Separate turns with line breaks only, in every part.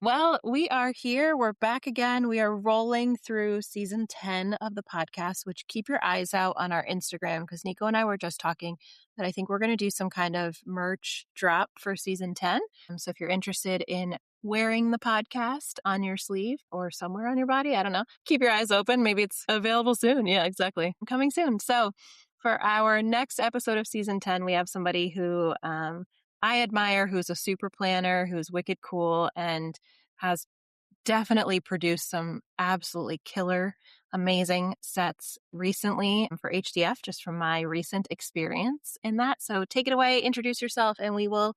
Well, we are here. We're back again. We are rolling through season 10 of the podcast, which keep your eyes out on our Instagram because Nico and I were just talking that I think we're going to do some kind of merch drop for season 10. So if you're interested in wearing the podcast on your sleeve or somewhere on your body, I don't know, keep your eyes open. Maybe it's available soon. Yeah, exactly. Coming soon. So for our next episode of season 10, we have somebody who I admire, who's a super planner, who's wicked cool, and has definitely produced some absolutely killer, amazing sets recently for HDF, just from my recent experience in that. So take it away, introduce yourself, and we will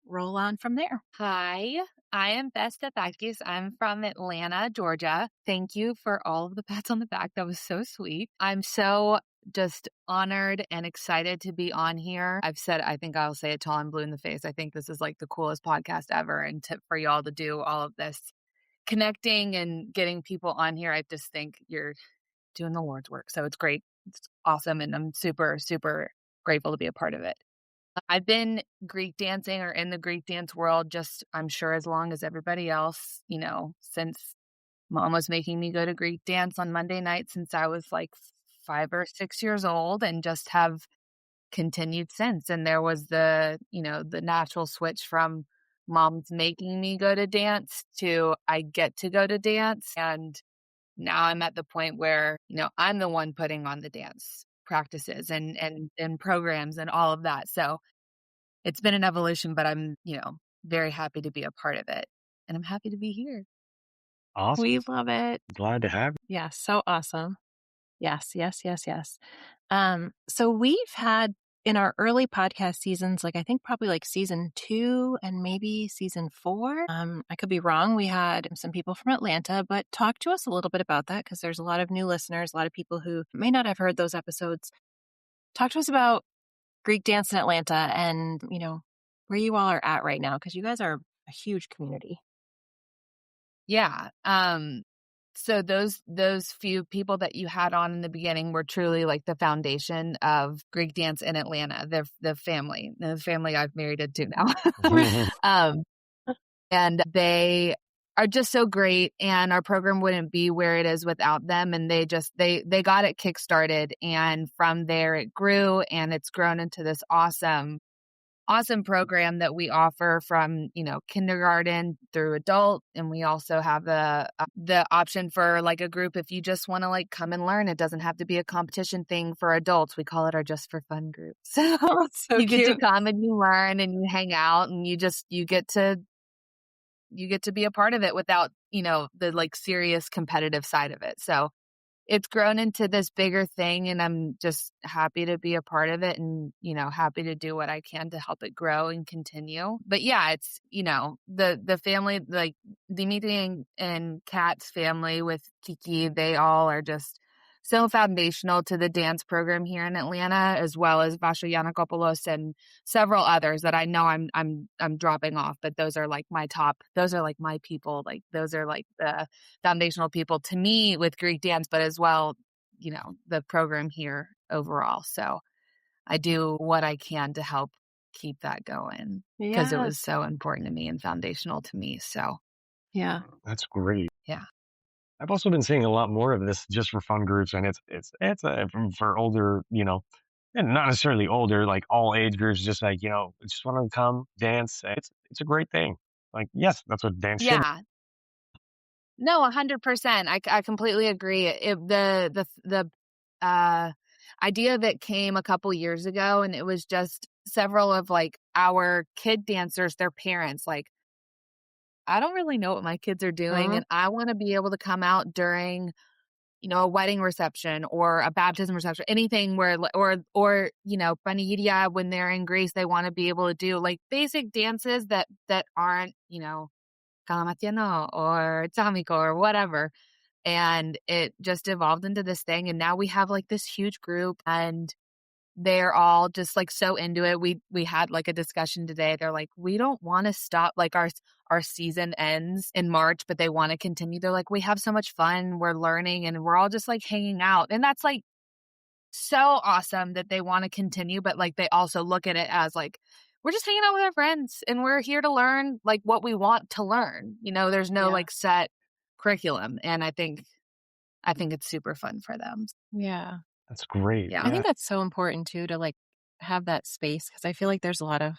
roll on from there.
Hi, I am Bess Stathakis. I'm from Atlanta, Georgia. Thank you for all of the pats on the back. That was so sweet. I'm so just honored and excited to be on here. I've said, I think I'll say it till I'm blue in the face. I think this is like the coolest podcast ever. And for y'all to do all of this connecting and getting people on here, I just think you're doing the Lord's work. So it's great. It's awesome. And I'm super, super grateful to be a part of it. I've been Greek dancing or in the Greek dance world just, I'm sure, as long as everybody else, since Mom was making me go to Greek dance on Monday night since I was like 5 or 6 years old, and just have continued since. And there was the natural switch from Mom's making me go to dance to I get to go to dance. And now I'm at the point where, I'm the one putting on the dance practices and programs and all of that. So it's been an evolution, but I'm, very happy to be a part of it. And I'm happy to be here.
Awesome.
We love it.
Glad to have you.
Yeah, so awesome. Yes. So we've had in our early podcast seasons, I think probably like season 2 and maybe season 4. I could be wrong. We had some people from Atlanta, but talk to us a little bit about that because there's a lot of new listeners, a lot of people who may not have heard those episodes. Talk to us about Greek dance in Atlanta and, where you all are at right now because you guys are a huge community.
Yeah. So those few people that you had on in the beginning were truly like the foundation of Greek dance in Atlanta. The family I've married into now. And they are just so great, and our program wouldn't be where it is without them. And they got it kickstarted, and from there it grew, and it's grown into this awesome program that we offer from, kindergarten through adult. And we also have the option for like a group if you just want to like come and learn. It doesn't have to be a competition thing for adults. We call it our Just for Fun group. So you get to come and you learn and you hang out and you get to be a part of it without, the like serious competitive side of it. So it's grown into this bigger thing, and I'm just happy to be a part of it and, happy to do what I can to help it grow and continue. But yeah, it's, the family, like Dimitri and Kat's family with Kiki, they all are just so foundational to the dance program here in Atlanta, as well as Vasho Yanakopoulos and several others that I know I'm dropping off, but those are like my top. Those are like my people. Like those are like the foundational people to me with Greek dance, but as well, the program here overall. So I do what I can to help keep that going because it was so important to me and foundational to me. So
yeah,
that's great.
Yeah.
I've also been seeing a lot more of this Just for Fun groups, and it's for older, and not necessarily older, like all age groups, just like, just want to come dance. It's a great thing. Like, yes, that's what dance should be.
Yeah. No, 100%. I completely agree. The idea of it came a couple years ago, and it was just several of like our kid dancers, their parents, like, I don't really know what my kids are doing, and I want to be able to come out during, a wedding reception or a baptism reception, anything where, or Panigia, when they're in Greece, they want to be able to do like basic dances that aren't, Kalamatiano or Tsamiko or whatever. And it just evolved into this thing. And now we have like this huge group, and they're all just like so into it. We had like a discussion today. They're like, we don't want to stop. Like our season ends in March, but they want to continue. They're like, we have so much fun. We're learning, and we're all just like hanging out. And that's like, so awesome that they want to continue, but like they also look at it as like, we're just hanging out with our friends and we're here to learn like what we want to learn. There's no
Yeah.
like set curriculum. And I think it's super fun for them.
Yeah.
That's great.
Yeah.
I think that's so important too to like have that space because I feel like there's a lot of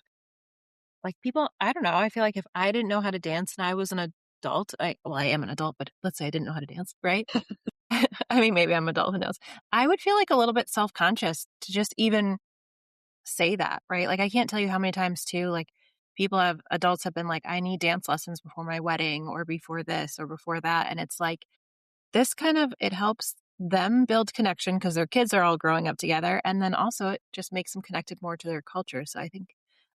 like people, I don't know. I feel like if I didn't know how to dance and I was an adult, I am an adult, but let's say I didn't know how to dance, right? I mean, maybe I'm an adult, who knows? I would feel like a little bit self conscious to just even say that, right? Like, I can't tell you how many times too, like, adults have been like, I need dance lessons before my wedding or before this or before that. And it's like, it helps them build connection because their kids are all growing up together. And then also it just makes them connected more to their culture. So I think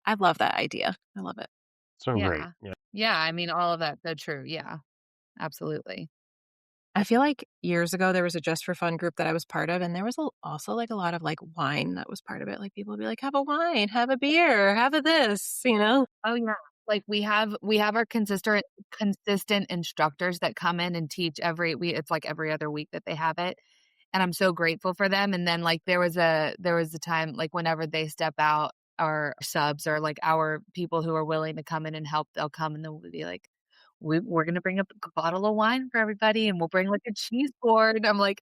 I love that idea. I love it.
So great.
Yeah.
Yeah.
Yeah. I mean, all of that's so true. Yeah, absolutely.
I feel like years ago there was a Just for Fun group that I was part of, and there was also like a lot of like wine that was part of it. Like people would be like, "Have a wine, have a beer, have a this," you know?
Oh yeah. Like we have our consistent instructors that come in and teach it's like every other week that they have it. And I'm so grateful for them. And then like there was a time like whenever they step out, our subs or like our people who are willing to come in and help, they'll come and they'll be like, we're going to bring up a bottle of wine for everybody and we'll bring like a cheese board. I'm like,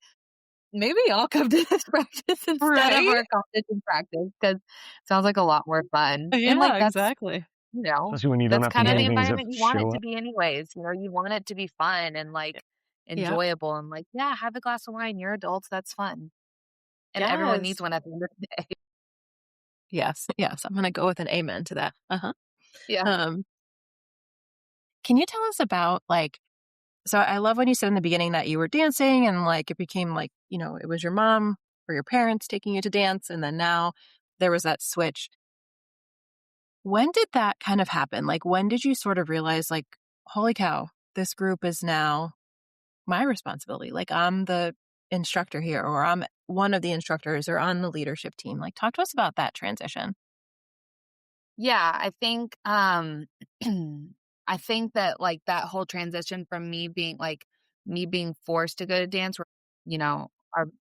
maybe I'll come to this practice instead of
Right?
our competition practice because it sounds like a lot more fun. And like
Yeah, exactly.
Especially when you don't
that's
have to
kind of
do
the
anything
environment
except
you want it
show
to
up.
be anyways. You want it to be fun and like
Yep.
enjoyable and like, yeah, have a glass of wine. You're adults. That's fun. And everyone
Yes.
needs one at the end of the day.
Yes. Yes. I'm gonna go with an amen to that. Uh-huh.
Yeah.
Um, can you tell us about like so I love when you said in the beginning that you were dancing and like it became like, it was your mom or your parents taking you to dance, and then now there was that switch. When did that kind of happen? Like, when did you sort of realize, like, holy cow, this group is now my responsibility? Like, I'm the instructor here, or I'm one of the instructors, or on the leadership team. Like, talk to us about that transition.
Yeah. I think, I think that like that whole transition from me being forced to go to dance where,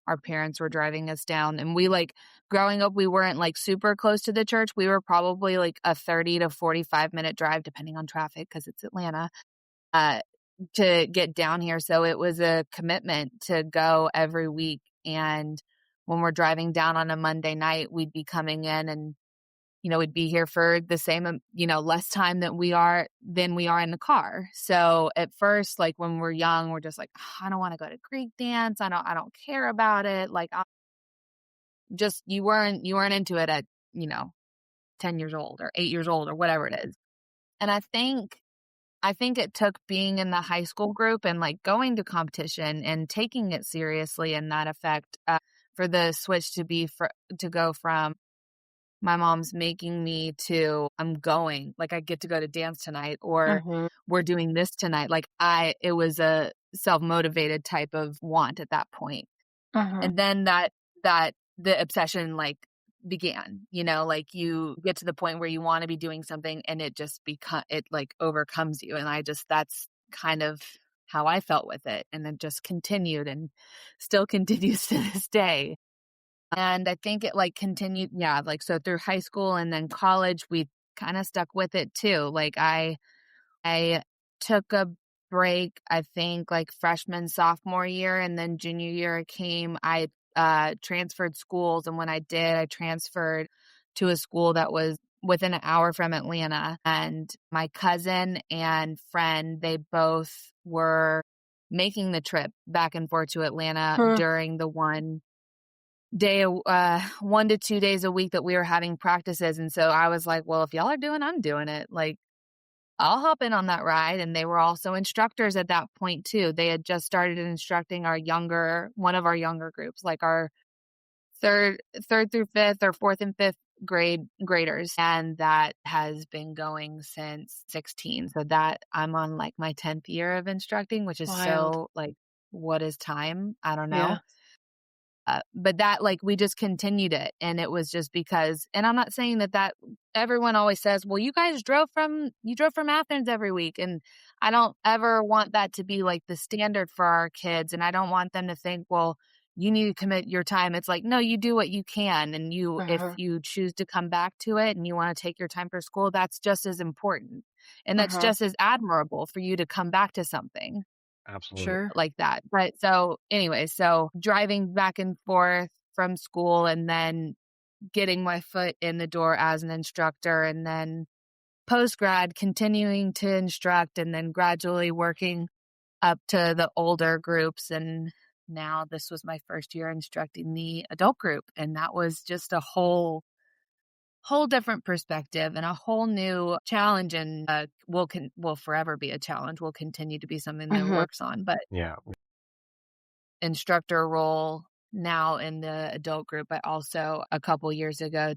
our parents were driving us down and we like growing up, we weren't like super close to the church. We were probably like a 30 to 45-minute drive, depending on traffic, because it's Atlanta, uh, to get down here. So it was a commitment to go every week. And when we're driving down on a Monday night, we'd be coming in and we'd be here for the same, less time that we are in the car. So at first, like when we're young, we're just like, "Oh, I don't want to go to Greek dance. I don't care about it. Like, you weren't into it at, 10 years old or 8 years old or whatever it is. And I think it took being in the high school group and like going to competition and taking it seriously in that effect, for the switch to go from my mom's making me to I'm going, like I get to go to dance tonight or
Mm-hmm.
we're doing this tonight. Like it was a self-motivated type of want at that point.
Mm-hmm.
And then that the obsession like began, like you get to the point where you want to be doing something and it just it like overcomes you. And that's kind of how I felt with it. And it just continued and still continues to this day. And I think it like continued, yeah, like so through high school and then college, we kind of stuck with it too. Like I took a break, I think like freshman, sophomore year, and then junior year came, I transferred schools. And when I did, I transferred to a school that was within an hour from Atlanta. And my cousin and friend, they both were making the trip back and forth to Atlanta during the 1 to 2 days a week that we were having practices. And so I was like, well, if y'all are doing, I'm doing it. Like, I'll hop in on that ride. And they were also instructors at that point too. They had just started instructing one of our younger groups, like our third through fifth or fourth and fifth graders. And that has been going since 16. So that I'm on like my 10th year of instructing, which is
Wild.
so like, what is time? I don't
Yeah.
know. But that like we just continued it, and it was just because. And I'm not saying that everyone always says, "Well, you guys drove from Athens every week," and I don't ever want that to be like the standard for our kids, and I don't want them to think, "Well, you need to commit your time. It's like, no, you do what you can. And if
Uh-huh.
you choose to come back to it and you want to take your time for school, that's just as important. And that's
Uh-huh.
just as admirable for you to come back to something
Absolutely.
Sure.
like that. But so anyway, so driving back and forth from school and then getting my foot in the door as an instructor, and then post grad continuing to instruct, and then gradually working up to the older groups. And now this was my first year instructing the adult group. And that was just a whole different perspective and a whole new challenge, and will forever be a challenge, will continue to be something that
Mhm.
works on. But
Yeah.
instructor role now in the adult group, but also a couple years ago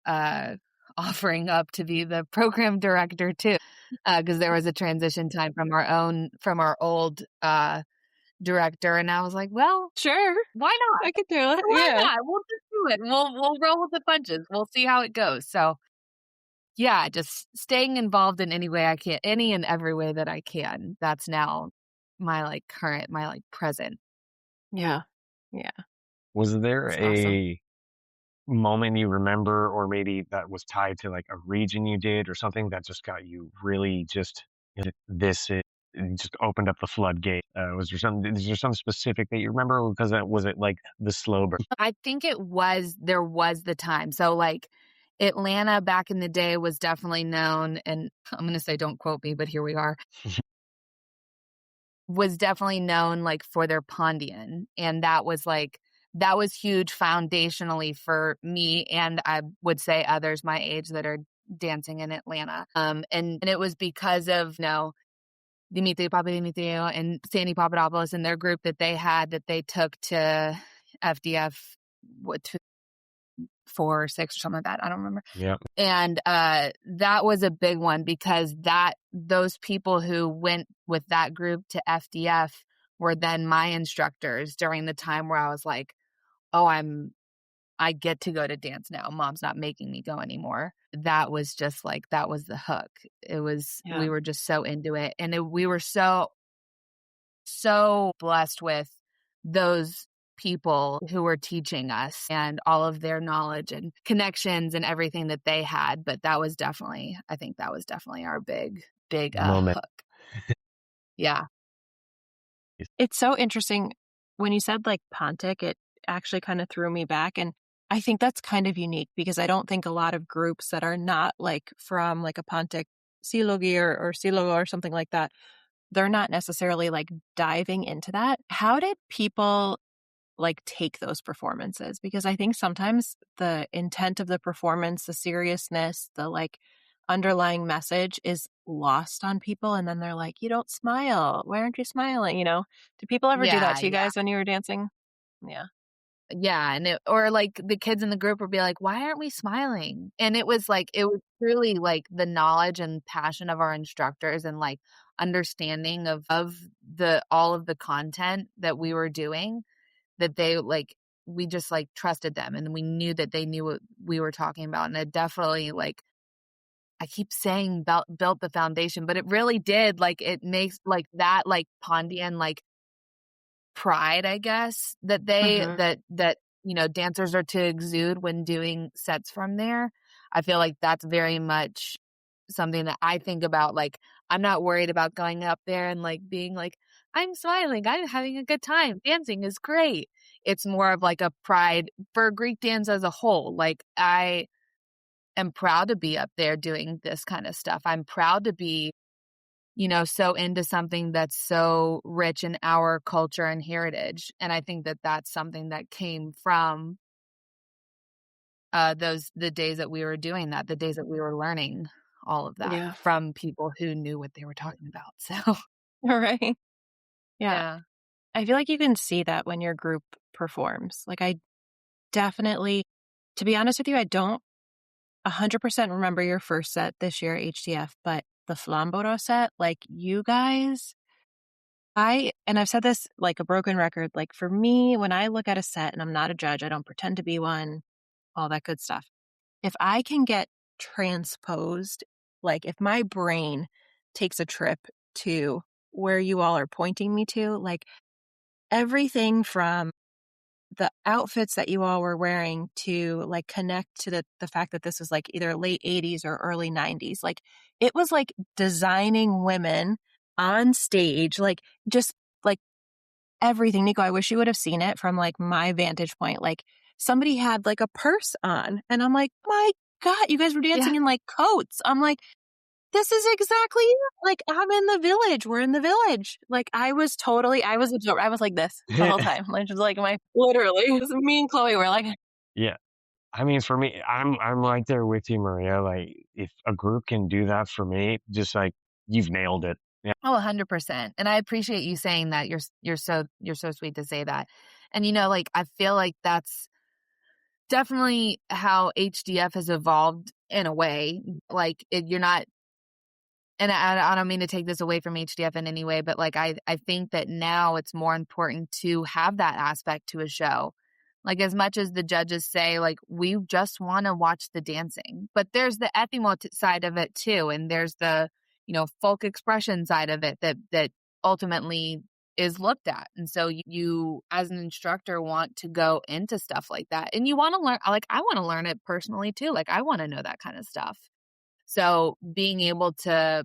uh offering up to be the program director too, because there was a transition time from our old director, and I was like, well,
Sure.
why not?
I could do it.
Why
Yeah.
not? We'll just do it. We'll roll with the punches. We'll see how it goes. So yeah, just staying involved in any way I can, any and every way that I can. That's now my present.
Yeah. Yeah.
Was there
It's awesome.
a moment you remember, or maybe that was tied to like a region you did or something that just got you really just it just opened up the floodgate? Is there some specific that you remember? Because that was it like the slow burn?
I think there was the time. So like Atlanta back in the day was definitely known, and I'm going to say don't quote me, but here we are, was definitely known like for their Pondian. And that was huge foundationally for me, and I would say others my age that are dancing in Atlanta. And it was because of, Dimitri Papadimitriou and Sandy Papadopoulos and their group that they had, that they took to FDF, to 4 or 6 or something like that. I don't remember.
Yeah.
And that was a big one, because those people who went with that group to FDF were then my instructors during the time where I was like, oh, I get to go to dance now. Mom's not making me go anymore. That was just like, that was the hook.
Yeah.
We were just so into it. And we were so blessed with those people who were teaching us and all of their knowledge and connections and everything that they had. But I think that was definitely our big
Moment.
hook. Yeah.
It's so interesting when you said like Pontic, it actually kind of threw me back. And I think that's kind of unique because I don't think a lot of groups that are not like from like a Pontic Silogi or Silogo or something like that, they're not necessarily like diving into that. How did people like take those performances? Because I think sometimes the intent of the performance, the seriousness, the like underlying message is lost on people. And then they're like, you don't smile. Why aren't you smiling? Did people ever do that
Yeah.
to you
Yeah.
guys when you were dancing? Yeah.
Yeah. Or like the kids in the group would be like, why aren't we smiling? And it was truly like the knowledge and passion of our instructors, and like understanding of all of the content that we were doing, that we just like trusted them, and we knew that they knew what we were talking about. And it definitely, like, I keep saying built the foundation, but it really did. Like, it makes like that, like Pondian, like pride, I guess, that
Mm-hmm.
dancers are to exude when doing sets from there. I feel like that's very much something that I think about. Like, I'm not worried about going up there and like being like, I'm smiling, I'm having a good time, dancing is great. It's more of like a pride for Greek dance as a whole. Like, I am proud to be up there doing this kind of stuff. I'm proud to be, so into something that's so rich in our culture and heritage. And I think that that's something that came from the days that we were doing that, the days that we were learning all of that
Yeah.
from people who knew what they were talking about. So
All right. Yeah.
yeah.
I feel like you can see that when your group performs. Like, I definitely, to be honest with you, I don't 100% remember your first set this year at HTF, but the Flamboro set, like you guys, and I've said this like a broken record, like for me, when I look at a set and I'm not a judge, I don't pretend to be one, all that good stuff. If I can get transposed, like if my brain takes a trip to where you all are pointing me to, like everything from the outfits that you all were wearing to like connect to the fact that this was like either late 80s or early 90s. Like it was like designing women on stage, like just like everything. Nico, I wish you would have seen it from like my vantage point. Like somebody had like a purse on and I'm like, my God, you guys were dancing in like coats. I'm like, this is exactly it. Like I'm in the village. We're in the village. Like I was absorbed. I was like this the whole time. Like just like literally, it was me and Chloe were like,
Yeah. I mean, for me, I'm right there with you, Maria. Like, if a group can do that for me, just like you've nailed it. Yeah.
Oh, 100%. And I appreciate you saying that. You're so sweet to say that. And like I feel like that's definitely how HDF has evolved in a way. Like you're not, and I don't mean to take this away from HDF in any way, but like I think that now it's more important to have that aspect to a show. Like as much as the judges say, like we just want to watch the dancing, but there's the Ethimo side of it too, and there's the folk expression side of it that ultimately is looked at. And so you as an instructor want to go into stuff like that, and you want to learn. Like I want to learn it personally too. Like I want to know that kind of stuff. So being able to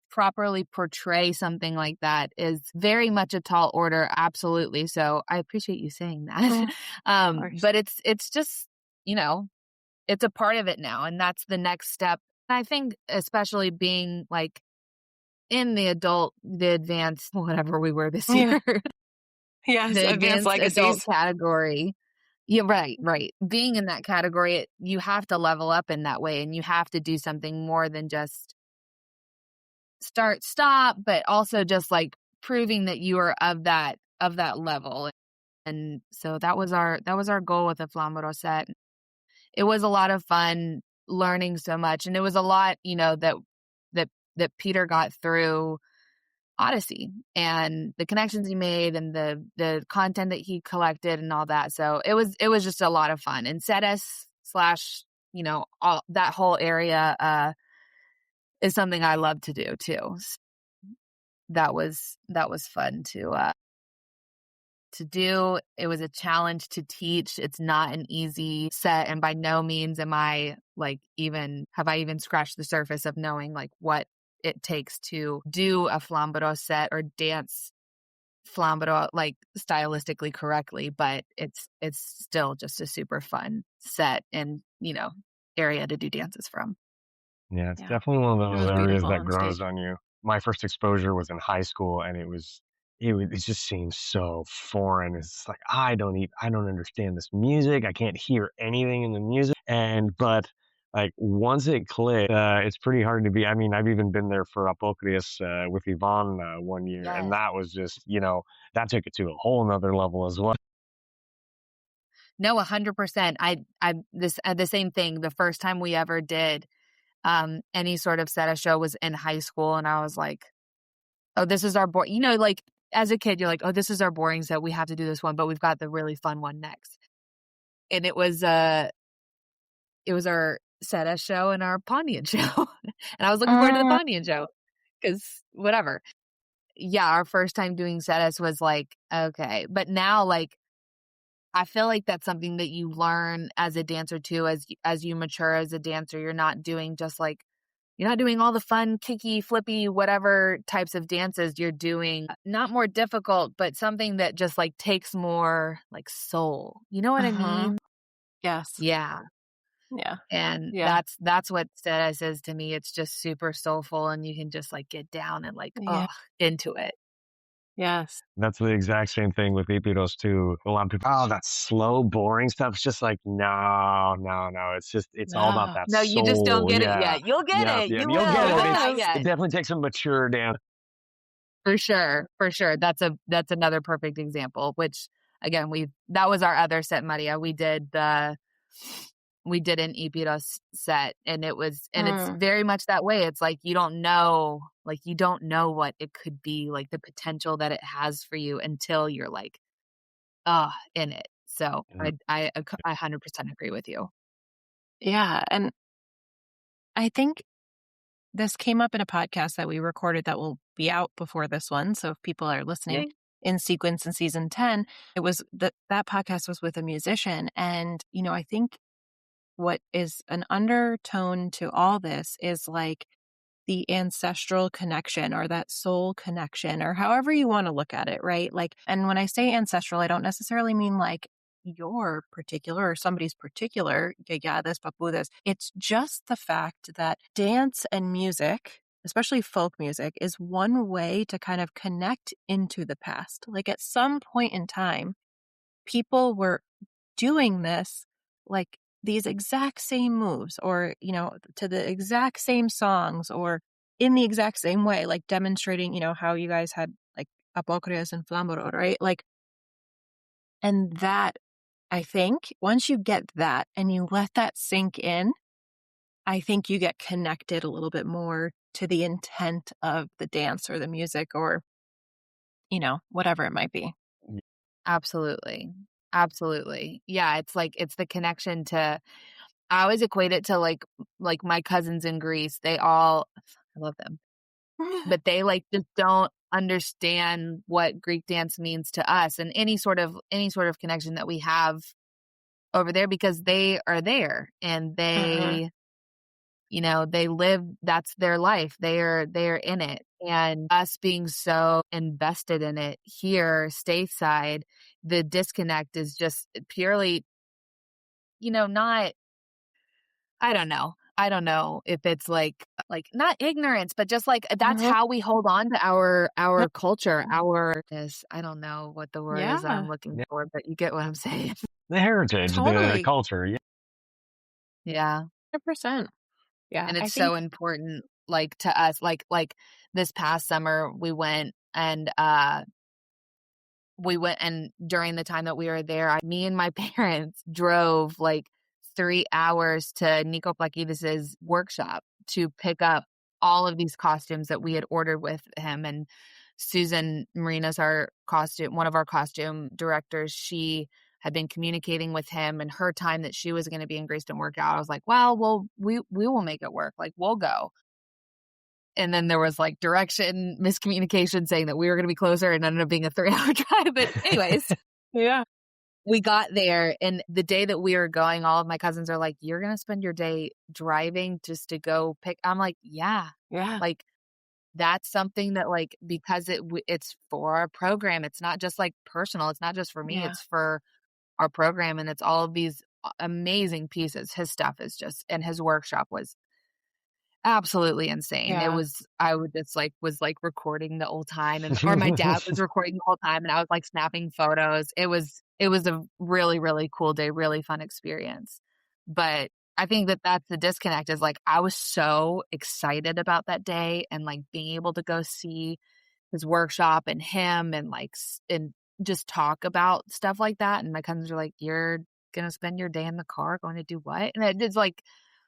properly portray something like that is very much a tall order. Absolutely. So I appreciate you saying that. But it's just, it's a part of it now. And that's the next step. I think especially being like in the advanced, whatever we were this year,
yes,
the
advanced
adult
legacies.
category. Yeah, right. Being in that category, you have to level up in that way, and you have to do something more than just start, stop, but also just like proving that you are of that level. And so that was our goal with the Flamboro set. It was a lot of fun learning so much, and it was a lot, that Peter got through Odyssey and the connections he made and the content that he collected and all that. So it was just a lot of fun. And Cetus / all that whole area is something I love to do too. So that was fun to do. It was a challenge to teach. It's not an easy set, and by no means am I like have I even scratched the surface of knowing like what it takes to do a flambero set or dance flambero like stylistically correctly, but it's still just a super fun set and area to do dances from.
Yeah, it's definitely one of those areas that grows
stage.
on you. My first exposure was in high school, and it just seems so foreign. It's like I don't understand this music. I can't hear anything in the music. But like once it clicked, it's pretty hard to be. I mean, I've even been there for Apocryphus with Yvonne one year, and that was just that took it to a whole nother level as well.
No, 100%. I the same thing. The first time we ever did any sort of set a show was in high school, and I was like, oh, this is our like as a kid, you're like, oh, this is our boring set. We have to do this one, but we've got the really fun one next. And it was our set a show and our Pondian show. And I was looking forward to the Pondian show because whatever. Yeah, our first time doing setus was like, okay. But now like I feel like that's something that you learn as a dancer too, as you mature as a dancer. You're not doing all the fun, kicky, flippy, whatever types of dances. You're doing not more difficult, but something that just like takes more like soul. You know what I mean?
Yes.
Yeah.
Yeah.
And that's what Cetus is to me. It's just super soulful, and you can just like get down and like into it.
Yes.
That's the exact same thing with Ipiros too. A lot of people, oh, that's slow, boring stuff. It's just like, no. It's all about that
No,
soul.
you just don't get it yet. You'll get it.
Yeah,
You
you'll
will.
get it.
Not yet.
It definitely takes a mature dance.
For sure. That's another perfect example, which again, that was our other set, Maria. We did an Ipiros set, and it's very much that way. It's like you don't know what it could be, like the potential that it has for you until you're like, in it. So I 100% agree with you.
Yeah. And I think this came up in a podcast that we recorded that will be out before this one. So if people are listening, in sequence in season 10, it was that podcast was with a musician. And, I think what is an undertone to all this is like the ancestral connection or that soul connection or however you want to look at it, right? Like, and when I say ancestral, I don't necessarily mean like your particular or somebody's particular gayadas, papudas. It's just the fact that dance and music, especially folk music, is one way to kind of connect into the past. Like at some point in time, people were doing this like these exact same moves or, to the exact same songs or in the exact same way, like demonstrating, how you guys had like Apocryphs and Flamborough, right? Like, and that, I think once you get that and you let that sink in, I think you get connected a little bit more to the intent of the dance or the music or, whatever it might be.
Absolutely. Absolutely. Yeah, it's like it's the connection to I always equate it to like my cousins in Greece. They all I love them. But they like just don't understand what Greek dance means to us and any sort of connection that we have over there because they are there and they they live that's their life. They're in it. And us being so invested in it here stateside, the disconnect is just purely, not I don't know. I don't know if it's like not ignorance, but just like that's how we hold on to our culture, our this. I don't know what the word is that I'm looking for, but you get what I'm saying.
The heritage, the
Totally.
culture. Yeah.
Yeah.
100%. Yeah.
And
I
it's
think
so important like to us like this past summer we went and during the time that we were there, me and my parents drove like 3 hours to Nico Plakidis's workshop to pick up all of these costumes that we had ordered with him. And Susan Marina's one of our costume directors. She had been communicating with him and her time that she was going to be in Greece didn't work out. I was like, well, we will make it work. Like we'll go. And then there was like direction miscommunication saying that we were going to be closer and ended up being a 3-hour drive. But anyways,
yeah.
we got there and the day that we were going, all of my cousins are like, you're going to spend your day driving just to go pick. I'm like, yeah. Like that's something that like, because it's for our program. It's not just like personal. It's not just for me. It's for our program. And it's all of these amazing pieces. His stuff is just, and his workshop was absolutely insane.
Yeah.
I would just was recording the whole time or my dad was recording the whole time and I was like snapping photos. It was a really, really cool day, really fun experience. But I think that that's the disconnect is like, I was so excited about that day and like being able to go see his workshop and him and like, and just talk about stuff like that. And my cousins are like, you're going to spend your day in the car going to do what? And it's like,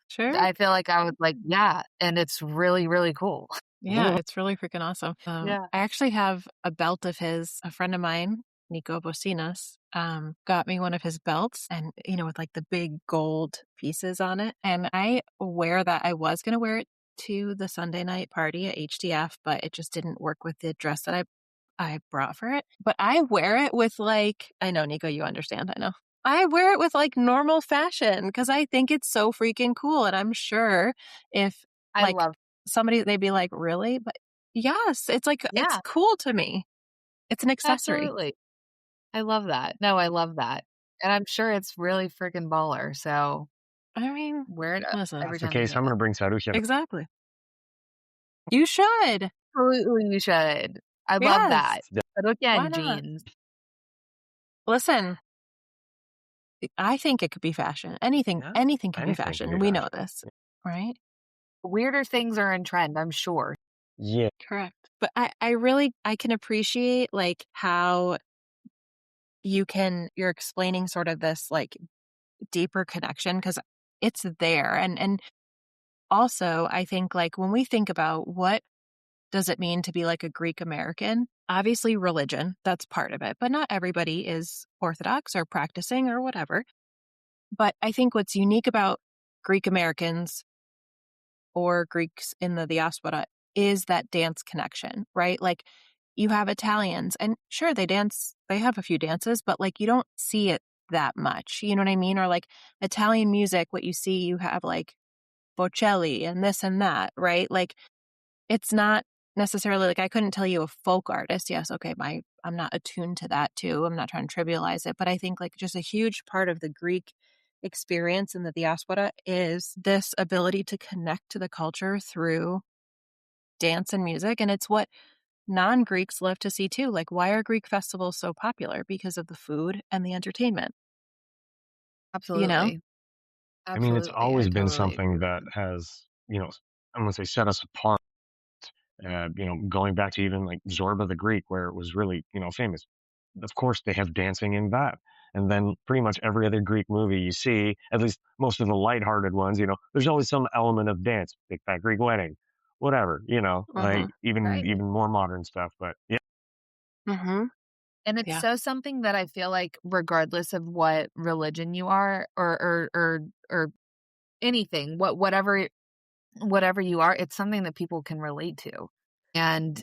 Sure.
I feel like I was like, yeah. And it's really, really cool.
Yeah, it's really freaking awesome.
Yeah.
I actually have a belt of his. A friend of mine, Nico Bocinas, got me one of his belts and, with like the big gold pieces on it. And I wear that. I was going to wear it to the Sunday night party at HDF, but it just didn't work with the dress that I brought for it. But I wear it with like, I know, Nico, you understand. I know. I wear it with like normal fashion because I think it's so freaking cool. And I'm sure if
I love
somebody, they'd be like, really? But yes, it's like, it's
Yeah.
cool to me. It's an accessory.
Absolutely. I love that. No, I love that. And I'm sure it's really freaking baller. So
I mean,
wear it
listen,
every
That's the
time.
case. I'm going to bring Sarukia.
exactly. You should.
Absolutely, you should. I love
Yes.
that. But
Why
again,
not?
jeans.
Listen, I think it could be fashion. Anything can be
Anything can
fashion.
be
We know
fashion.
this, right?
Weirder things are in trend, I'm sure.
Yeah.
Correct. But I can appreciate like how you're explaining sort of this like deeper connection because it's there. And also I think like when we think about what does it mean to be like a Greek American, obviously religion, that's part of it, but not everybody is Orthodox or practicing or whatever. But I think what's unique about Greek Americans or Greeks in the diaspora is that dance connection, right? Like you have Italians, and sure, they have a few dances, but, like, you don't see it that much, you know what I mean? Or, like, Italian music, what you see, you have, like, Bocelli and this and that, right? Like, it's not necessarily like I couldn't tell you a folk artist. Yes, okay, I'm not attuned to that too. I'm not trying to trivialize it, but I think like just a huge part of the Greek experience in the diaspora is this ability to connect to the culture through dance and music. And it's what non-Greeks love to see too. Like, why are Greek festivals so popular? Because of the food and the entertainment, you know?
Absolutely.
I mean, it's
Absolutely. I
always been
totally agree
something
with
that
you.
has, I'm gonna say set us apart. Going back to even like Zorba the Greek, where it was really, famous. Of course, they have dancing in that. And then pretty much every other Greek movie you see, at least most of the lighthearted ones, there's always some element of dance. Big Fat Greek Wedding, whatever, like
Mhm.
even
Right.
even more modern stuff. But yeah,
Mhm.
And it's
Yeah.
so something that I feel like regardless of what religion you are or anything, whatever you are, it's something that people can relate to. And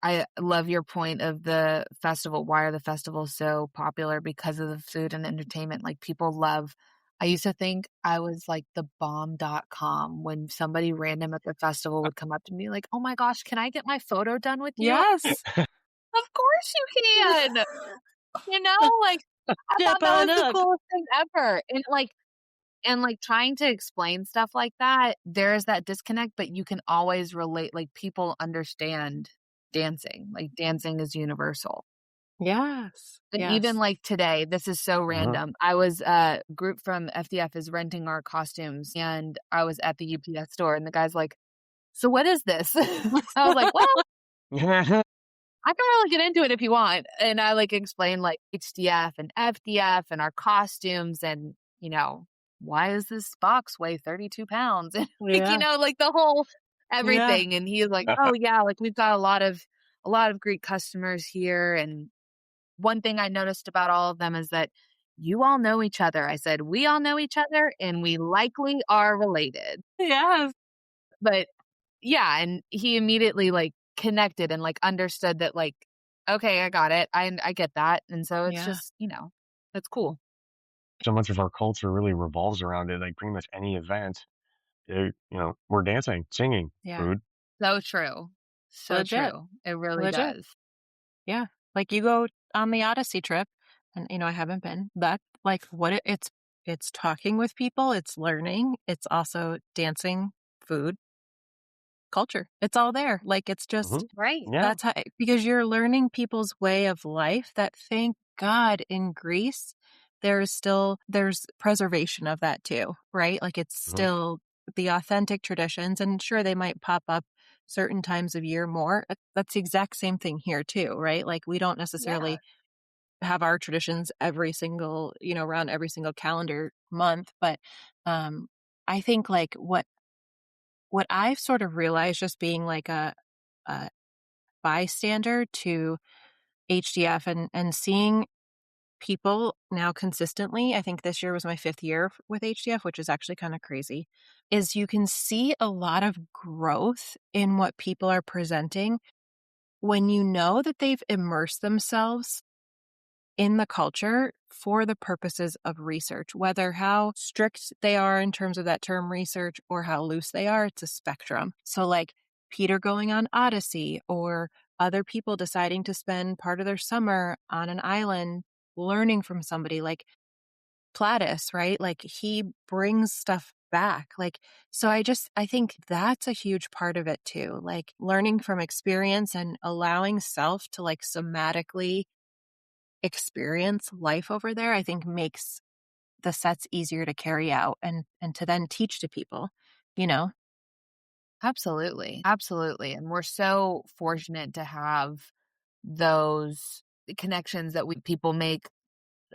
I love your point of the festival. Why are the festivals so popular? Because of the food and entertainment. Like people love I used to think I was like the bomb.com when somebody random at the festival would come up to me like, "Oh my gosh, can I get my photo done with you?"
Yes.
Of course you can. Like I thought
Step
that
on
was the
up.
coolest thing ever. And trying to explain stuff like that, there's that disconnect, but you can always relate, like, people understand dancing, like, dancing is universal.
Yes.
And even,
Yes.
like, today, this is so
uh
random. Group from FDF is renting our costumes, and I was at the UPS store, and the guy's like, "So what is this?" I was like, "Well, I can really get into it if you want." And I like explain like HDF and FDF and our costumes and, why does this box weigh 32 pounds? And
Yeah.
like the whole
Yeah.
everything. And he's like, "Oh yeah, like we've got a lot of Greek customers here." And one thing I noticed about all of them is that you all know each other. I said, "We all know each other and we likely are related."
Yes.
But yeah, and he immediately, like, connected and, like, understood that, like, "Okay, I got it. I get that." And so it's
Yeah.
just, it's cool.
so much of our culture really revolves around it. Like pretty much any event, we're dancing, singing,
Yeah.
food.
So true. So
Legit.
true. It really
Legit.
does.
Yeah. Like you go on the Odyssey trip and I haven't been. That like what it's talking with people, it's learning, it's also dancing, food, culture. It's all there. Like it's
Hmm.
just
Right.
Yeah.
that's how because you're learning people's way of life that thank God in Greece there's preservation of that too, right? Like it's
Hmm.
still the authentic traditions and sure they might pop up certain times of year more. That's the exact same thing here too, right? Like we don't
Yeah.
necessarily have our traditions every single, around every single calendar month, but I think like what I've sort of realized just being like a bystander to HDF and seeing people now consistently, I think this year was my 5th year with HDF, which is actually kind of crazy, is you can see a lot of growth in what people are presenting when you know that they've immersed themselves in the culture for the purposes of research, whether how strict they are in terms of that term research or how loose they are, it's a spectrum. So, like Peter going on Odyssey or other people deciding to spend part of their summer on an island learning from somebody like Platus, right? Like he brings stuff back. Like, so I think that's a huge part of it too. Like learning from experience and allowing self to like somatically experience life over there, I think makes the sets easier to carry out and to then teach to people, you know?
Absolutely. Absolutely. And we're so fortunate to have those connections that we people make,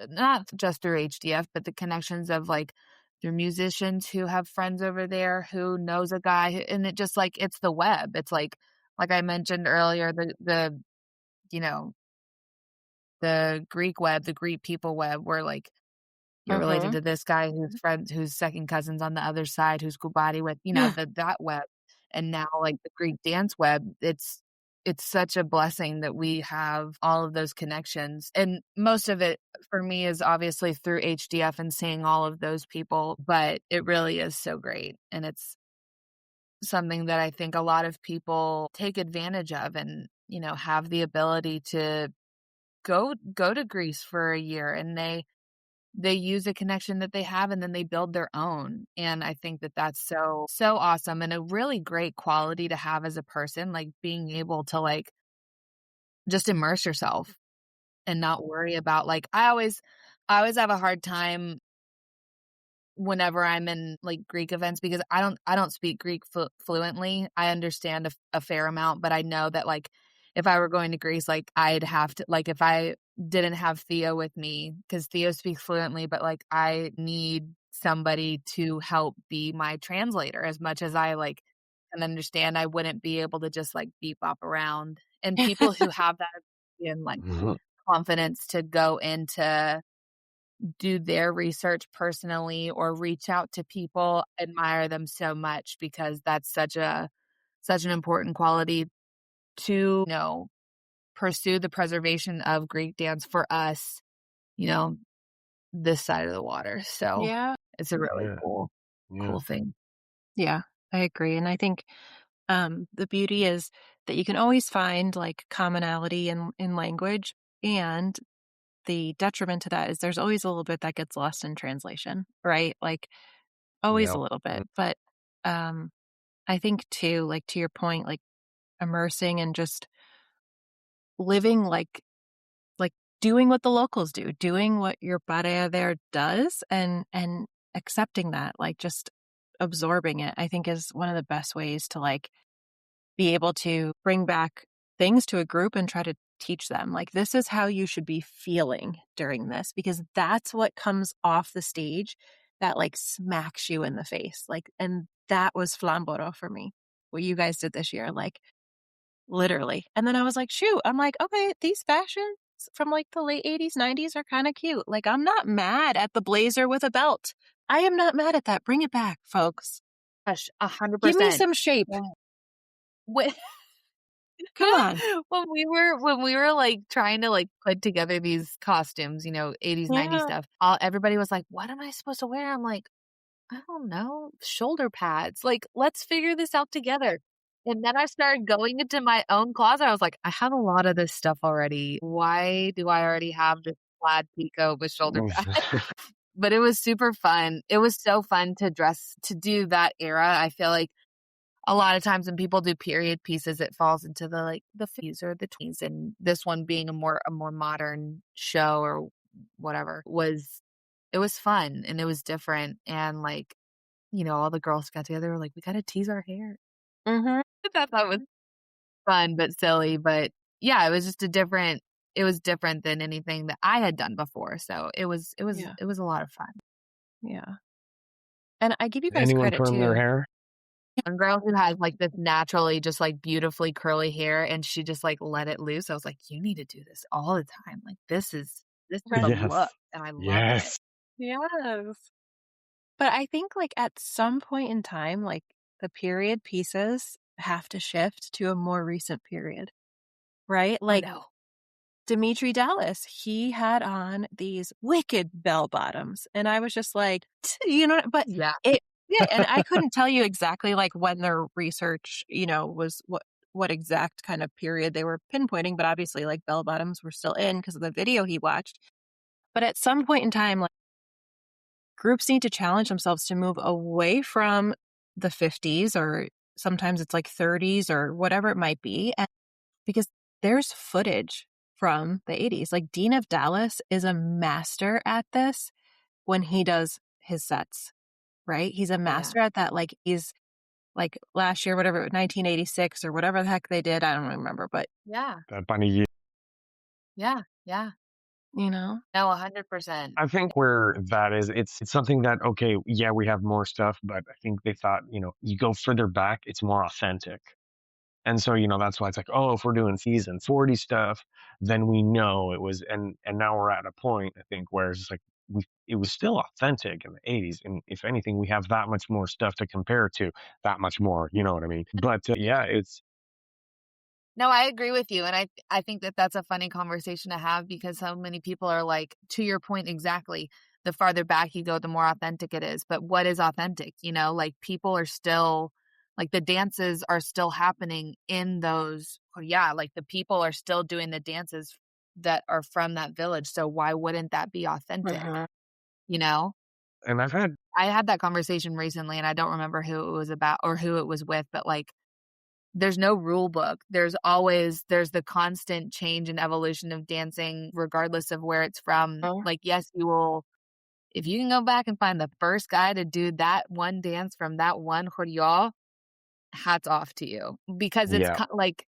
not just through HDF, but the connections of like through musicians who have friends over there who knows a guy and it just like it's the web. It's like I mentioned earlier, the you know, the Greek web, the Greek people web, where like you're related
Mhm.
to this guy who's friends who's second cousins on the other side, who's Kubati with,
Yeah.
that web. And now like the Greek dance web, it's such a blessing that we have all of those connections. And most of it for me is obviously through HDF and seeing all of those people, but it really is so great. And it's something that I think a lot of people take advantage of and, have the ability to go to Greece for a year, and they use a connection that they have and then they build their own. And I think that that's so awesome and a really great quality to have as a person, like being able to like just immerse yourself and not worry about like I always have a hard time whenever I'm in like Greek events because I don't speak Greek fluently. I understand a fair amount, but I know that like if I were going to Greece, like I'd have to like if I didn't have Theo with me because Theo speaks fluently, but like I need somebody to help be my translator as much as I like can understand. I wouldn't be able to just like beep bop around. And people who have that and like confidence to go into do their research personally or reach out to people, admire them so much because that's such an important quality to, pursue the preservation of Greek dance for us, you know, this side of the water. So
Yeah.
it's a really
Yeah.
cool thing.
Yeah, I agree. And I think the beauty is that you can always find like commonality in language, and the detriment to that is there's always a little bit that gets lost in translation, right? Like always a
Yep.
little bit. But I think too, like to your point, like immersing and just living like doing what the locals do, doing what your pareja there does, and accepting that, like just absorbing it, I think is one of the best ways to like be able to bring back things to a group and try to teach them like this is how you should be feeling during this, because that's what comes off the stage that like smacks you in the face. Like, and that was flamboro for me, what you guys did this year, like literally. And then I was like, shoot, I'm like, okay, these fashions from like the late 80s, 90s are kind of cute. Like, I'm not mad at the blazer with a belt. I am not mad at that. Bring it back, folks.
Gosh,
Give me
100%.
some shape.
When,
Come on.
when we were like trying to like put together these costumes, 80s, 90s
Yeah.
stuff, everybody was like, what am I supposed to wear? I'm like, I don't know, shoulder pads. Like, let's figure this out together. And then I started going into my own closet. I was like, I have a lot of this stuff already. Why do I already have this plaid peacoat with shoulder pads? But it was super fun. It was so fun to do that era. I feel like a lot of times when people do period pieces, it falls into the like the 50s or the 20s. And this one being a more modern show or whatever it was fun and it was different. And like, all the girls got together, were like, we got to tease our hair.
Mm-hmm.
I thought that was fun, but silly. But yeah, it was just it was different than anything that I had done before. So it was
Yeah.
a lot of fun.
Yeah. And I give you
Did
guys
anyone
credit
perm their
too.
hair?
One girl who has like this naturally just like beautifully curly hair and she just like let it loose. I was like, you need to do this all the time. Like this is a
Right.
look
Yes.
and I love it.
Yes.
Yes. But I think like at some point in time, like the period pieces have to shift to a more recent period, right?
I
Like
know.
Dimitri Dallas, he had on these wicked bell bottoms. And I was just like, but
Yeah.
yeah. And I couldn't tell you exactly like when their research, was what exact kind of period they were pinpointing. But obviously like bell bottoms were still in because of the video he watched. But at some point in time, like groups need to challenge themselves to move away from the 50s, or sometimes it's like 30s or whatever it might be. And because there's footage from the 80s. Like Dean of Dallas is a master at this when he does his sets, right? He's a master at that. Like he's like last year, whatever, 1986 or whatever the heck they did. I don't remember, but
Yeah.
That bunny.
Yeah. Yeah.
you know,
No, 100%.
I think where that is, it's something that, okay, yeah, we have more stuff, but I think they thought, you go further back, it's more authentic. And so, that's why it's like, oh, if we're doing season 40 stuff, then we know it was, and now we're at a point, I think, where it's like, it was still authentic in the 80s. And if anything, we have that much more stuff to compare to, that much more, you know what I mean? But yeah,
No, I agree with you. And I think that that's a funny conversation to have because so many people are like, to your point, exactly. The farther back you go, the more authentic it is. But what is authentic? Like people are still, like the dances are still happening in those. Yeah, like the people are still doing the dances that are from that village. So why wouldn't that be authentic?
Mhm.
You know?
And I've had
I had that conversation recently and I don't remember who it was about or who it was with, but like there's no rule book. There's the constant change and evolution of dancing regardless of where it's from.
Oh,
Like yes, you will if you can go back and find the first guy to do that one dance from that one choreo, hats off to you because it's
yeah,
like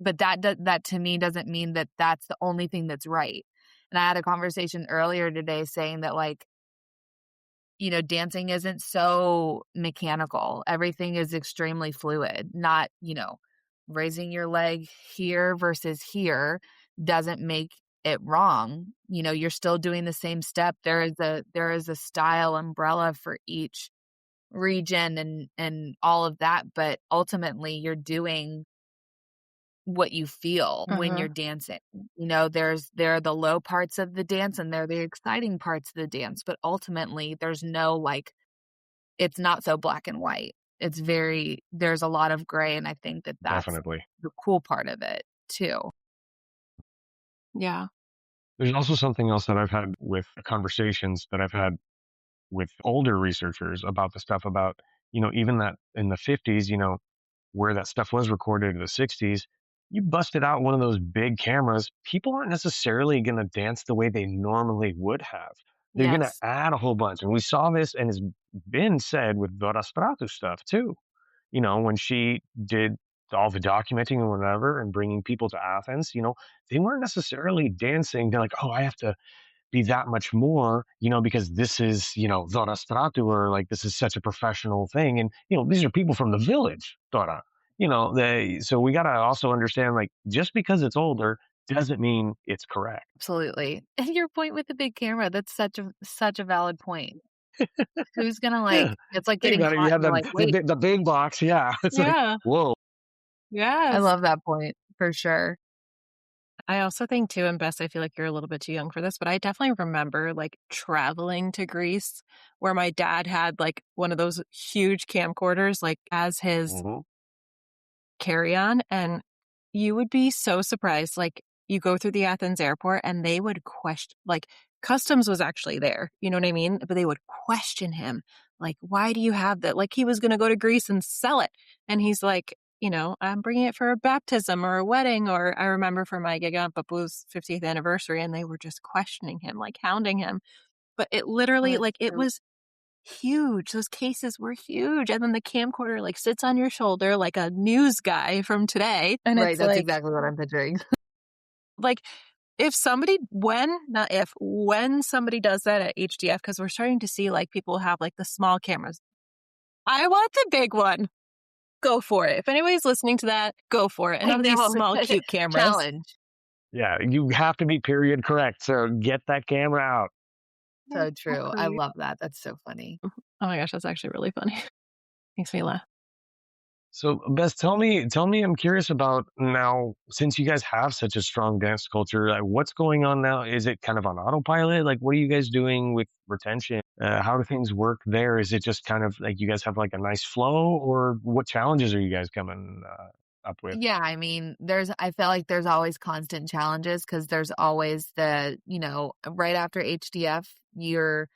but that to me doesn't mean that that's the only thing that's right. And I had a conversation earlier today saying that like dancing isn't so mechanical. Everything is extremely fluid, not, raising your leg here versus here doesn't make it wrong. You're still doing the same step. There is a style umbrella for each region and all of that, but ultimately you're doing what you feel when
mhm,
you're dancing. There are the low parts of the dance and there are the exciting parts of the dance, but ultimately there's no like it's not so black and white. There's a lot of gray, and I think that that's
definitely.
the cool part of it too.
yeah,
There's also something else that I've had with conversations that I've had with older researchers about the stuff about, even that in the 50s, where that stuff was recorded in the 60s, you busted out one of those big cameras, people aren't necessarily going to dance the way they normally would have. They're going to
yes,
add a whole bunch. And we saw this, and it's been said with Dora Stratu stuff too. When she did all the documenting and whatever and bringing people to Athens, they weren't necessarily dancing. They're like, oh, I have to be that much more, because this is, Dora Stratu, or like this is such a professional thing. And, these are people from the village, Dora. So we got to also understand like just because it's older doesn't mean it's correct.
Absolutely. And your point with the big camera, that's such a valid point. Who's gonna
Yeah.
it's like
Think
getting
about it. You
caught
have
and you're like, "Wait."
the big box. Yeah. It's like,
yeah,
whoa.
I
yes.
love that point for sure.
I also think too, and Bess, I feel like you're a little bit too young for this, but I definitely remember like traveling to Greece where my dad had like one of those huge camcorders, like as his
Hmm.
carry on. And you would be so surprised. Like you go through the Athens airport and they would question, like customs was actually there. You know what I mean? But they would question him, like, why do you have that? Like he was going to go to Greece and sell it. And he's like, I'm bringing it for a baptism or a wedding. Or I remember for my gig on Papu's 50th anniversary, and they were just questioning him, like hounding him. But it
Oh,
literally,
that's
like, it
true.
was huge. Those cases were huge. And then the camcorder like sits on your shoulder like a news guy from today. And
Right,
it's
that's
like,
exactly what I'm picturing.
like if somebody, not if, when somebody does that at HDF, because we're starting to see like people have like the small cameras. I want the big one. Go for it. If anybody's listening to that, go for it.
I
Enough of these
know.
small, cute cameras.
Challenge.
Yeah. You have to be period correct. So get that camera out.
So true. I
Exactly.
love that. That's so funny.
Oh my gosh, that's actually really funny. Makes me laugh.
So, Bess, tell me, I'm curious about now, since you guys have such a strong dance culture, like what's going on now? Is it kind of on autopilot? Like, what are you guys doing with retention? How do things work there? Is it just kind of like you guys have like a nice flow, or what challenges are you guys coming up with?
Yeah, I mean, I feel like there's always constant challenges because there's always right after HDF, you're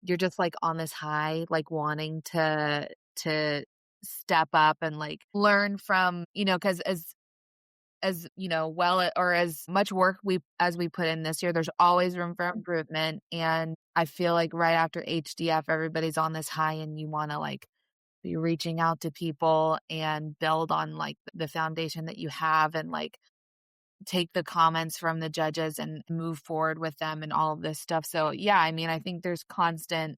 just like on this high, like wanting to step up and like learn from, because or as much work as we put in this year, there's always room for improvement. And I feel like right after HDF, everybody's on this high and you want to like be reaching out to people and build on like the foundation that you have and like take the comments from the judges and move forward with them and all of this stuff. So yeah, I mean, I think there's constant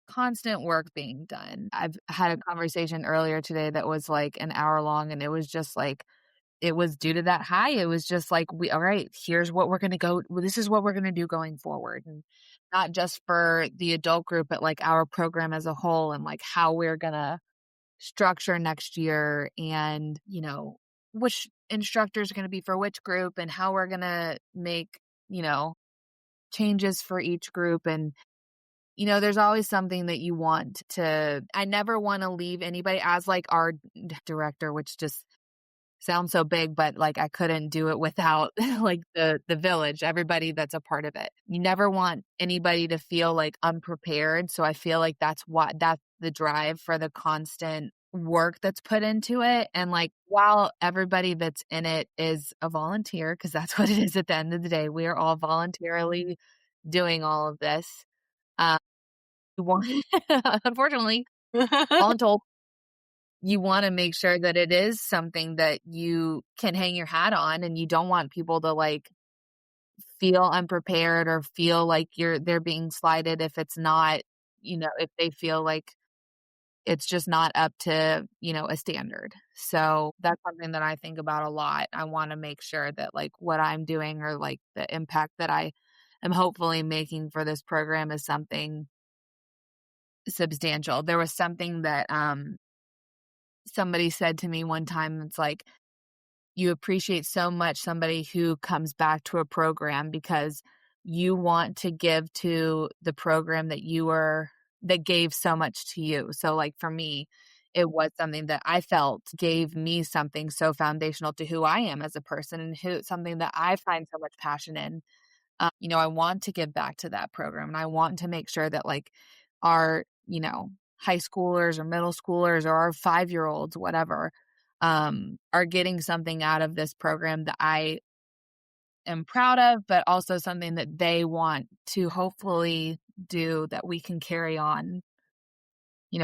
work being done. I've had a conversation earlier today that was like an hour long and it was just like it was due to that high. It was just like all right, here's what we're going to go this is what we're going to do going forward, and not just for the adult group but like our program as a whole and like how we're going to structure next year and which instructors are going to be for which group and how we're going to make, changes for each group. And, there's always something that you want to, I never want to leave anybody as like our director, which just sounds so big, but like I couldn't do it without like the village, everybody that's a part of it. You never want anybody to feel like unprepared. So I feel like that's the drive for the constant work that's put into it. And like, while everybody that's in it is a volunteer, because that's what it is at the end of the day, we are all voluntarily doing all of this. You want, unfortunately, voluntold, you want to make sure that it is something that you can hang your hat on, and you don't want people to like feel unprepared or feel like they're being slighted if it's not, if they feel like it's just not up to, a standard. So that's something that I think about a lot. I want to make sure that like what I'm doing or like the impact that I am hopefully making for this program is something substantial. There was something that somebody said to me one time. It's like, you appreciate so much somebody who comes back to a program because you want to give to the program that gave so much to you. So like for me, it was something that I felt gave me something so foundational to who I am as a person, and something that I find so much passion in. I want to give back to that program, and I want to make sure that like our, high schoolers or middle schoolers or our 5-year-olds, whatever, are getting something out of this program that I am proud of, but also something that they want to hopefully do, that we can carry on,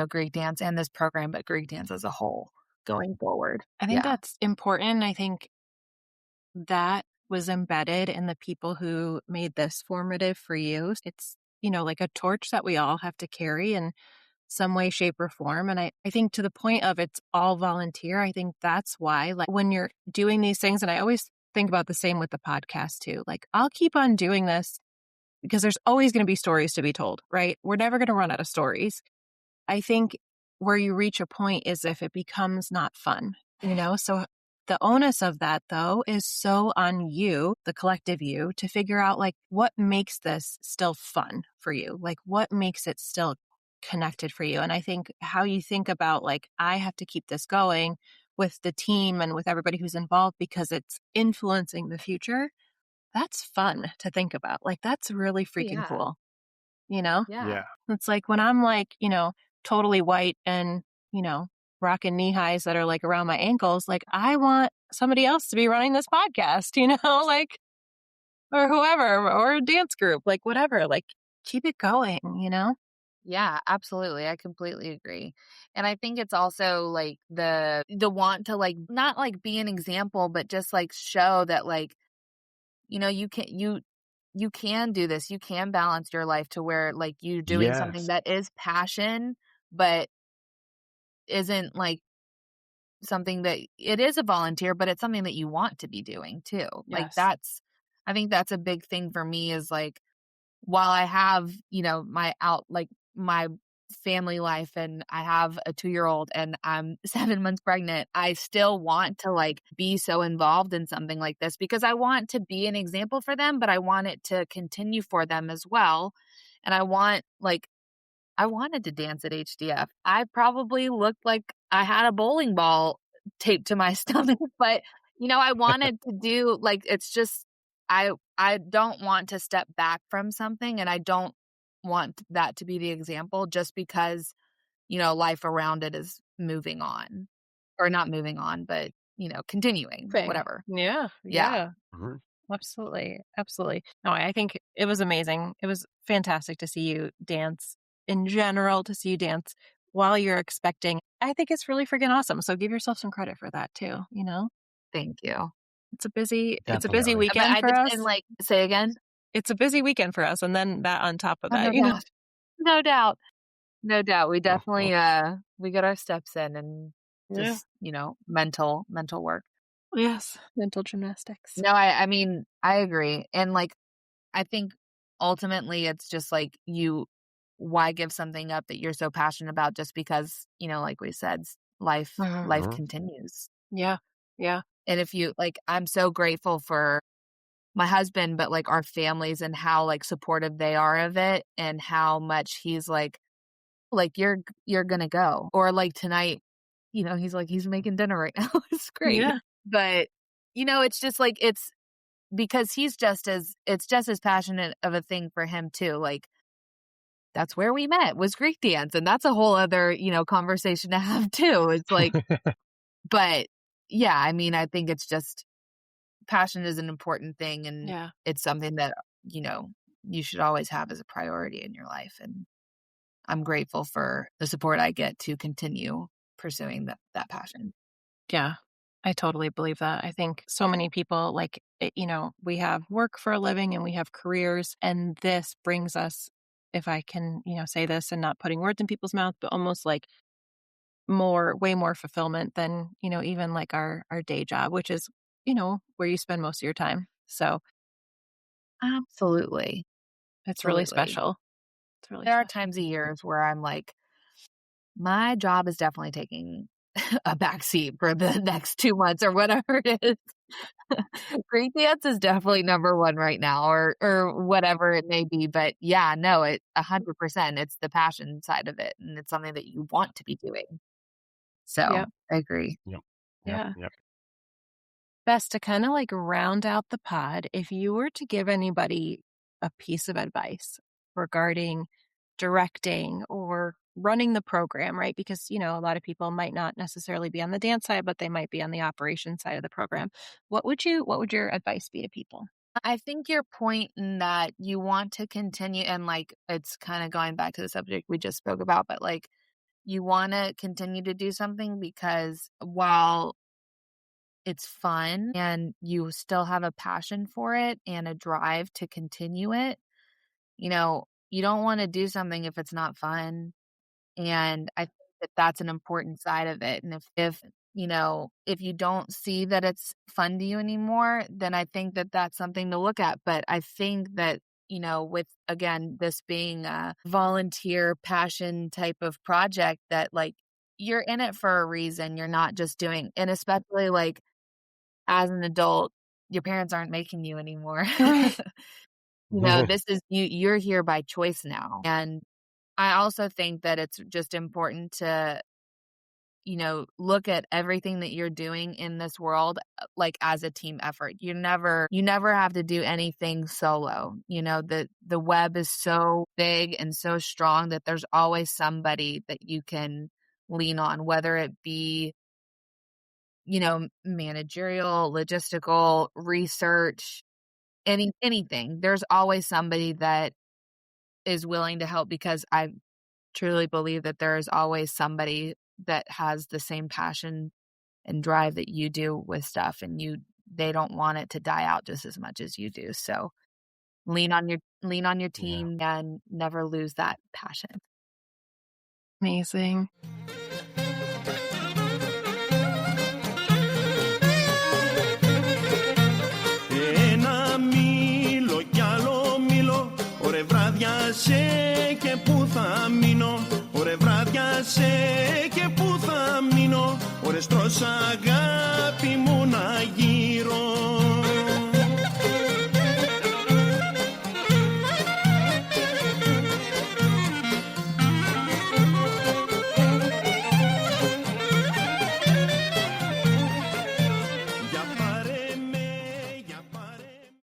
Greek dance and this program, but Greek dance as a whole going forward.
I think that's important. I think that was embedded in the people who made this formative for you. It's, like a torch that we all have to carry in some way, shape, or form. And I think to the point of it's all volunteer, I think that's why, like when you're doing these things, and I always think about the same with the podcast too, like I'll keep on doing this because there's always going to be stories to be told, right? We're never going to run out of stories. I think where you reach a point is if it becomes not fun, So the onus of that, though, is so on you, the collective you, to figure out like what makes this still fun for you, like what makes it still connected for you. And I think how you think about like, I have to keep this going with the team and with everybody who's involved because it's influencing the future. That's fun to think about. Like, that's really freaking cool.
Yeah.
It's like when I'm like, totally white and, rocking knee highs that are like around my ankles, like I want somebody else to be running this podcast, like, or whoever, or a dance group, like whatever, like keep it going,
Yeah, absolutely. I completely agree. And I think it's also like the want to like not like be an example, but just like show that like, you can do this. You can balance your life to where like you're doing something
Yes.
that is passion, but isn't like something that it is a volunteer, but it's something that you want to be doing too. Like
Yes.
I think that's a big thing for me is like, while I have, my family life and I have a 2-year-old and I'm 7 months pregnant, I still want to like be so involved in something like this because I want to be an example for them, but I want it to continue for them as well. And I wanted to dance at HDF. I probably looked like I had a bowling ball taped to my stomach, but I wanted to do like, it's just, I don't want to step back from something, and I don't want that to be the example just because, life around it is moving on, or not moving on, but, continuing, whatever.
Yeah.
Yeah.
Mhm.
Absolutely. Absolutely. No, I think it was amazing. It was fantastic to see you dance in general, to see you dance while you're expecting. I think it's really freaking awesome. So give yourself some credit for that too,
Thank you.
It's a busy
Definitely.
But
weekend
I
for
just
us.
and like say again.
It's a busy weekend for us. And then that on top of
Oh,
that,
no doubt. No doubt. No doubt. We definitely we got our steps in, and
Yeah.
just, mental work.
Yes. Mental gymnastics.
No, I mean, I agree. And like I think ultimately it's just like why give something up that you're so passionate about just because, like we said, life
Mhm.
life
Mhm.
continues.
Yeah. Yeah.
And if you like, I'm so grateful for my husband, but like our families and how like supportive they are of it and how much he's like you're gonna go. Or like tonight, he's like, he's making dinner right now. It's great.
Yeah.
But it's just like, it's because it's just as passionate of a thing for him too. Like that's where we met, was Greek dance. And that's a whole other, conversation to have too. It's like, but yeah, I mean, I think it's just passion is an important thing. And
Yeah.
it's something that, you should always have as a priority in your life. And I'm grateful for the support I get to continue pursuing that passion.
Yeah. I totally believe that. I think so many people we have work for a living and we have careers, and this brings us, if I can, say this and not putting words in people's mouth, but almost like way more fulfillment than, even like our day job, which is, where you spend most of your time. So
Absolutely.
it's really
Absolutely.
special. It's really
There are
special.
times of years where I'm like, my job is definitely taking a backseat for the next 2 months or whatever it is. Greek dance is definitely number one right now, or whatever it may be. But yeah, no, 100%. It's the passion side of it, and it's something that you want to be doing. So
Yep.
I agree.
Yep.
Yeah.
Yep.
Best to kind of like round out the pod, if you were to give anybody a piece of advice regarding directing or running the program, right? Because, a lot of people might not necessarily be on the dance side, but they might be on the operation side of the program. What would your advice be to people?
I think your point in that you want to continue, and like it's kind of going back to the subject we just spoke about, but like you want to continue to do something because while it's fun and you still have a passion for it and a drive to continue it, you don't want to do something if it's not fun. And I think that that's an important side of it. And if you don't see that it's fun to you anymore, then I think that that's something to look at. But I think that, with, again, this being a volunteer passion type of project, that like you're in it for a reason. You're not just doing, and especially like as an adult, your parents aren't making you anymore.
Right.
This is you're here by choice now. And I also think that it's just important to, look at everything that you're doing in this world, like as a team effort. You never have to do anything solo. The web is so big and so strong that there's always somebody that you can lean on, whether it be, managerial, logistical, research, anything. There's always somebody that is willing to help, because I truly believe that there is always somebody that has the same passion and drive that you do with stuff, and they don't want it to die out just as much as you do. So lean on your team and never lose that passion.
Amazing.
Ένα μήλο κι άλλο μήλο, ωρε βράδιασε και πού θα μείνω, ωρε βράδιασε